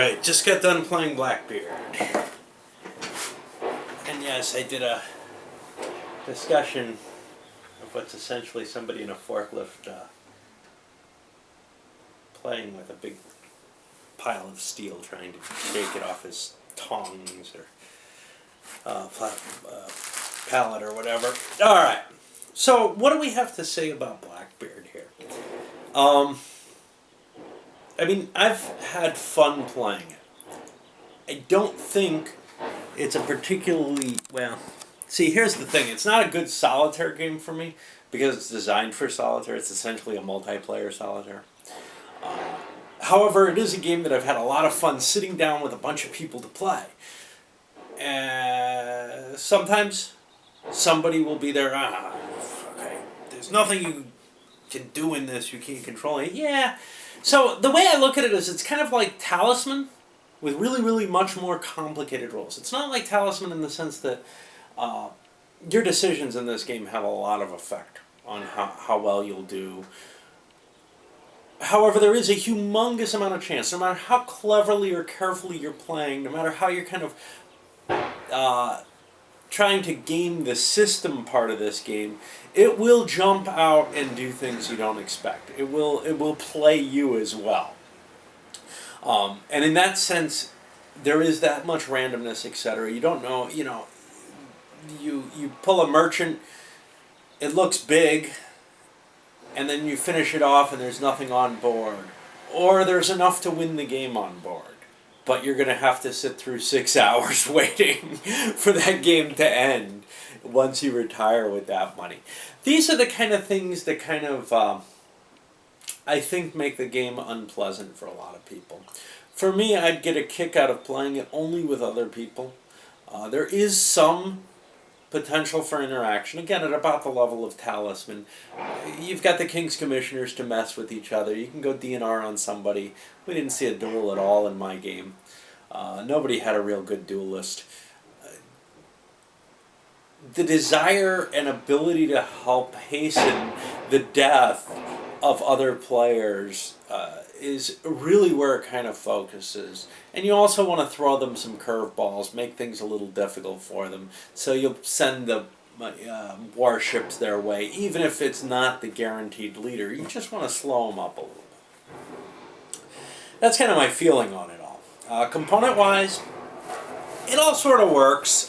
Alright, just got done playing Blackbeard. And yes, I did a discussion of what's essentially somebody in a forklift playing with a big pile of steel trying to shake it off his tongs or pallet or whatever. Alright, so what do we have to say about Blackbeard here? I mean, I've had fun playing it. I don't think it's a particularly, well, see, here's the thing. It's not a good solitaire game for me because it's designed for solitaire. It's essentially a multiplayer solitaire. However, it is a game that I've had a lot of fun sitting down with a bunch of people to play. Sometimes somebody will be there, okay, there's nothing you can do in this, you can't control it. Yeah. So the way I look at it is it's kind of like Talisman with really, really much more complicated rules. It's not like Talisman in the sense that your decisions in this game have a lot of effect on how well you'll do. However, there is a humongous amount of chance, no matter how cleverly or carefully you're playing, no matter how you're kind of trying to game the system part of this game, it will jump out and do things you don't expect. It will play you as well. And in that sense, there is that much randomness, etc. You don't know, you pull a merchant, it looks big, and then you finish it off and there's nothing on board. Or there's enough to win the game on board. But you're going to have to sit through 6 hours waiting for that game to end once you retire with that money. These are the kind of things that kind of, I think, make the game unpleasant for a lot of people. For me, I'd get a kick out of playing it only with other people. There is some potential for interaction, again, at about the level of Talisman. You've got the King's Commissioners to mess with each other. You can go DNR on somebody. We didn't see a duel at all in my game. Nobody had a real good duelist. The desire and ability to help hasten the death of other players is really where it kind of focuses. And you also want to throw them some curveballs, make things a little difficult for them. So you'll send the warships their way, even if it's not the guaranteed leader. You just want to slow them up a little bit. That's kind of my feeling on it all. Component-wise, it all sort of works.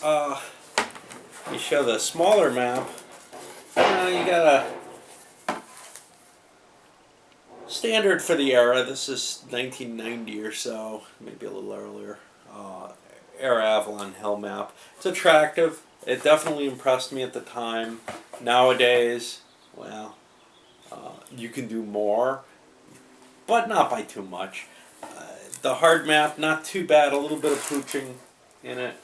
You show the smaller map. You got a standard for the era. This is 1990 or so, maybe a little earlier. Era Avalon Hill map. It's attractive. It definitely impressed me at the time. Nowadays, well, you can do more, but not by too much. The hard map, not too bad. A little bit of pooching in it.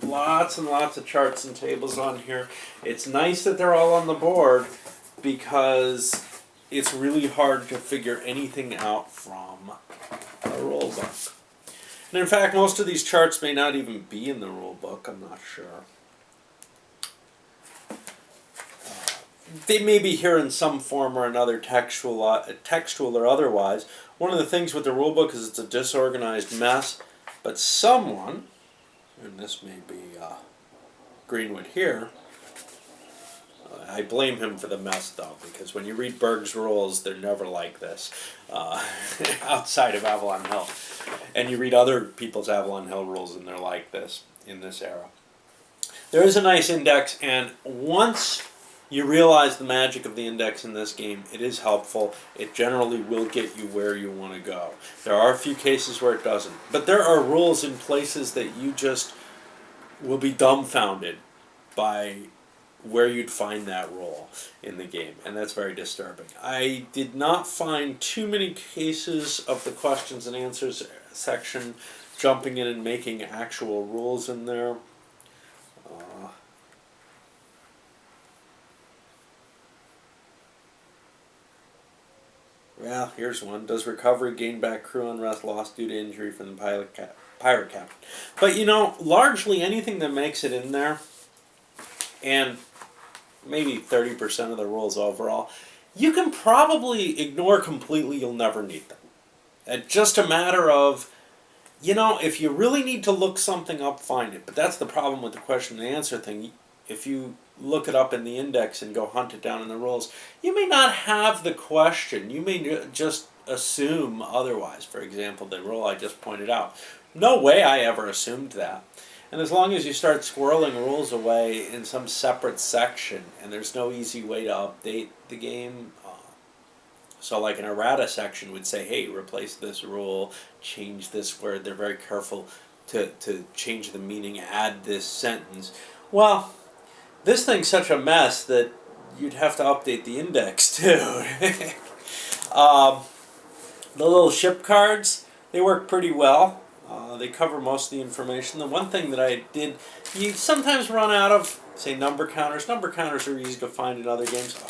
Lots and lots of charts and tables on here. It's nice that they're all on the board because it's really hard to figure anything out from a rule book. And in fact, most of these charts may not even be in the rule book. I'm not sure. They may be here in some form or another, textual or otherwise. One of the things with the rule book is it's a disorganized mess, but someone, and this may be Greenwood here, I blame him for the mess though, because when you read Berg's rules, they're never like this outside of Avalon Hill. And you read other people's Avalon Hill rules and they're like this in this era. There is a nice index, and once you realize the magic of the index in this game, it is helpful. It generally will get you where you want to go. There are a few cases where it doesn't. But there are rules in places that you just will be dumbfounded by where you'd find that rule in the game. And that's very disturbing. I did not find too many cases of the questions and answers section jumping in and making actual rules in there. Well, here's one. Does recovery gain back crew unrest lost due to injury from the pirate captain? But largely anything that makes it in there, and maybe 30% of the rules overall, you can probably ignore completely. You'll never need them. It's just a matter of if you really need to look something up, find it. But that's the problem with the question and answer thing. If you look it up in the index and go hunt it down in the rules, you may not have the question. You may just assume otherwise. For example, the rule I just pointed out. No way I ever assumed that. And as long as you start squirreling rules away in some separate section, and there's no easy way to update the game, so like an errata section would say, hey, replace this rule, change this word. They're very careful to change the meaning, add this sentence. Well, this thing's such a mess that you'd have to update the index too. The little ship cards, they work pretty well. They cover most of the information. The one thing that I did, you sometimes run out of, say, number counters. Number counters are easy to find in other games.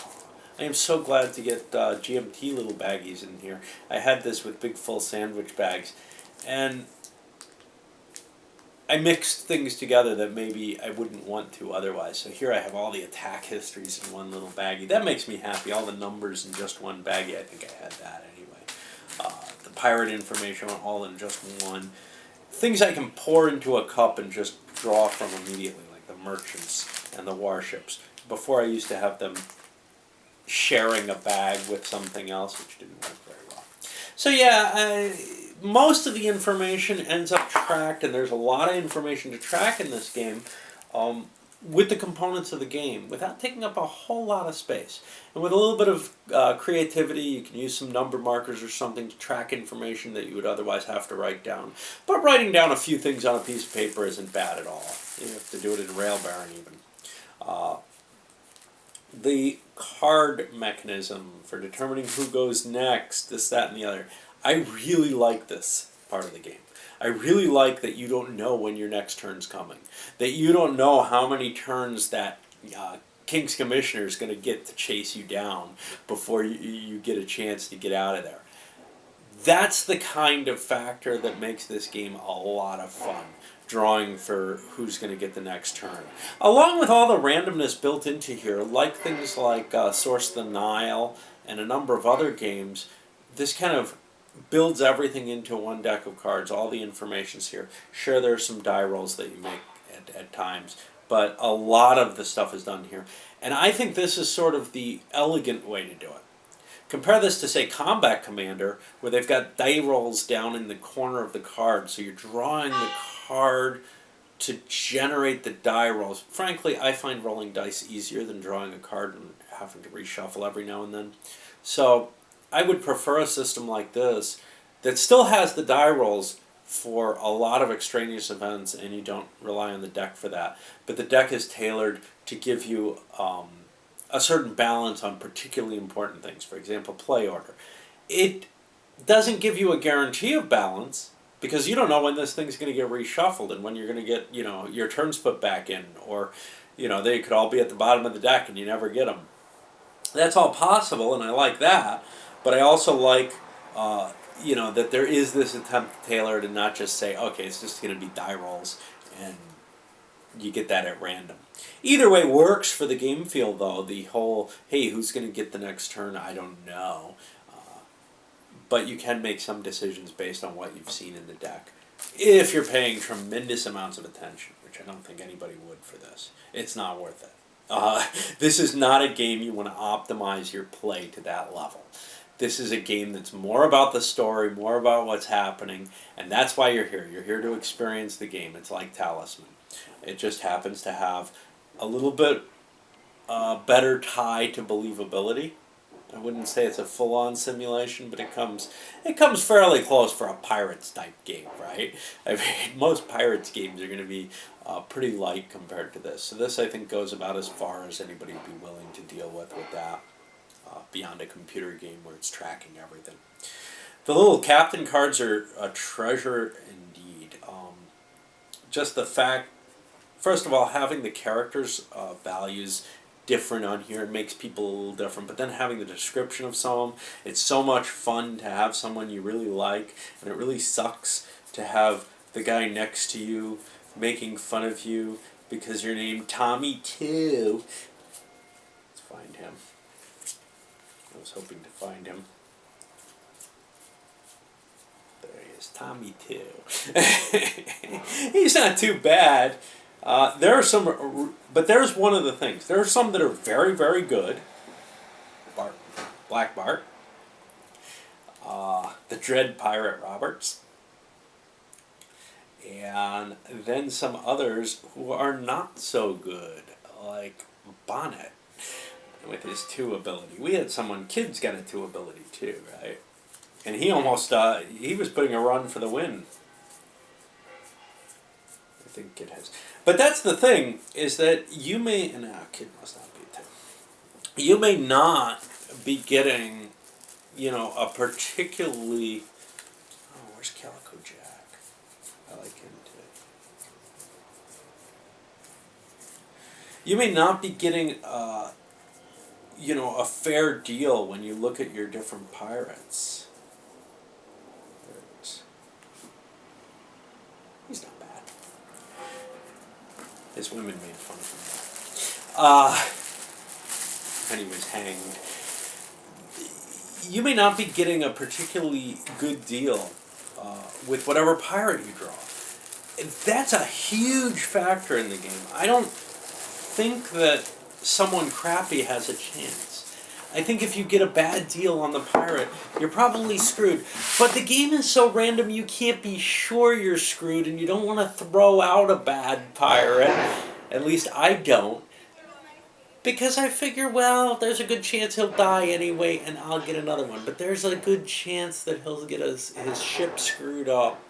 I am so glad to get GMT little baggies in here. I had this with big full sandwich bags. And I mixed things together that maybe I wouldn't want to otherwise. So here I have all the attack histories in one little baggie. That makes me happy. All the numbers in just one baggie. I think I had that anyway. The pirate information all in just one. Things I can pour into a cup and just draw from immediately, like the merchants and the warships. Before I used to have them sharing a bag with something else, which didn't work very well. So yeah, most of the information ends up tracked, and there's a lot of information to track in this game with the components of the game without taking up a whole lot of space. And with a little bit of creativity, you can use some number markers or something to track information that you would otherwise have to write down. But writing down a few things on a piece of paper isn't bad at all. You have to do it in Railbaron even. The card mechanism for determining who goes next, this, that, and the other. I really like this part of the game. I really like that you don't know when your next turn's coming. That you don't know how many turns that King's Commissioner is going to get to chase you down before you get a chance to get out of there. That's the kind of factor that makes this game a lot of fun. Drawing for who's going to get the next turn. Along with all the randomness built into here, like things like Source of the Nile and a number of other games, this kind of builds everything into one deck of cards. All the information's here. Sure, there are some die rolls that you make at times, but a lot of the stuff is done here. And I think this is sort of the elegant way to do it. Compare this to, say, Combat Commander, where they've got die rolls down in the corner of the card, so you're drawing the card to generate the die rolls. Frankly, I find rolling dice easier than drawing a card and having to reshuffle every now and then. So I would prefer a system like this that still has the die rolls for a lot of extraneous events, and you don't rely on the deck for that. But the deck is tailored to give you a certain balance on particularly important things. For example, play order. It doesn't give you a guarantee of balance because you don't know when this thing's going to get reshuffled and when you're going to get, your turns put back in, or, they could all be at the bottom of the deck and you never get them. That's all possible, and I like that, but I also like, that there is this attempt to tailor it and not just say, okay, it's just going to be die rolls, and you get that at random. Either way works for the game feel, though. The whole, hey, who's going to get the next turn, I don't know. But you can make some decisions based on what you've seen in the deck. If you're paying tremendous amounts of attention, which I don't think anybody would for this. It's not worth it. This is not a game you want to optimize your play to that level. This is a game that's more about the story, more about what's happening, and that's why you're here. You're here to experience the game. It's like Talisman. It just happens to have a little bit better tie to believability. I wouldn't say it's a full-on simulation, but it comes fairly close for a Pirates type game, right? I mean, most Pirates games are going to be pretty light compared to this. So this, I think, goes about as far as anybody would be willing to deal with that, beyond a computer game where it's tracking everything. The little captain cards are a treasure indeed. Just the fact, first of all, having the characters' values different on here, it makes people a little different, but then having the description of some, it's so much fun to have someone you really like, and it really sucks to have the guy next to you making fun of you because you're named Tommy too. Let's find him. I was hoping to find him. There he is Tommy too. He's not too bad. There are some, but there's one of the things. There are some that are very, very good. Black Bart. The Dread Pirate Roberts. And then some others who are not so good, like Bonnet with his 2 ability. We had someone, Kid's got a 2 ability too, right? And he almost, he was putting a run for the win. I think Kid has. But that's the thing, is that you may, no, Kid must not be a 2. You may not be getting, you know, a particularly, oh, where's Calico Jack? I like him too. You may not be getting, you know, a fair deal when you look at your different pirates. He's not bad. His women made fun of him. And he was hanged. You may not be getting a particularly good deal with whatever pirate you draw. That's a huge factor in the game. I don't think that someone crappy has a chance. I think if you get a bad deal on the pirate, you're probably screwed. But the game is so random you can't be sure you're screwed, and you don't want to throw out a bad pirate. At least I don't. Because I figure, well, there's a good chance he'll die anyway, and I'll get another one. But there's a good chance that he'll get his ship screwed up,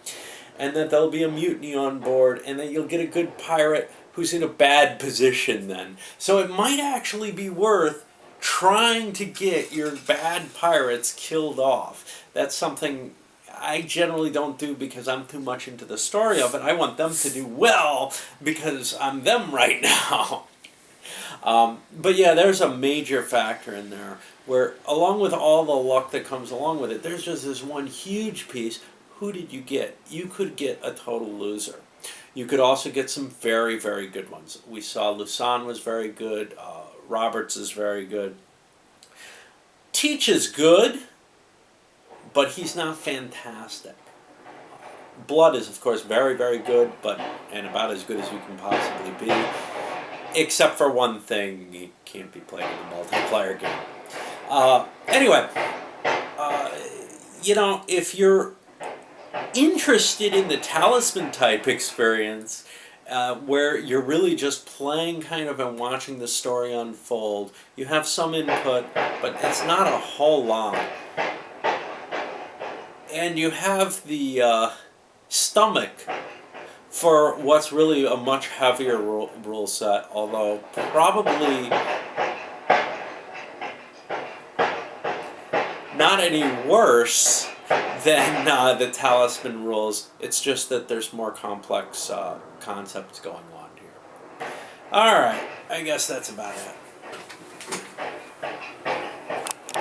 and that there'll be a mutiny on board, and that you'll get a good pirate who's in a bad position then. So it might actually be worth trying to get your bad pirates killed off. That's something I generally don't do because I'm too much into the story of it. I want them to do well because I'm them right now. But yeah, there's a major factor in there where, along with all the luck that comes along with it, there's just this one huge piece. Who did you get? You could get a total loser. You could also get some very, very good ones. We saw Lusan was very good. Roberts is very good. Teach is good, but he's not fantastic. Blood is, of course, very, very good, and about as good as you can possibly be. Except for one thing, he can't be played in the multiplayer game. Anyway, you know, if you're interested in the talisman type experience, where you're really just playing kind of and watching the story unfold, you have some input, but it's not a whole lot. And you have the stomach for what's really a much heavier rule set, although probably not any worse than the talisman rules. It's just that there's more complex concepts going on here. Alright, I guess that's about it.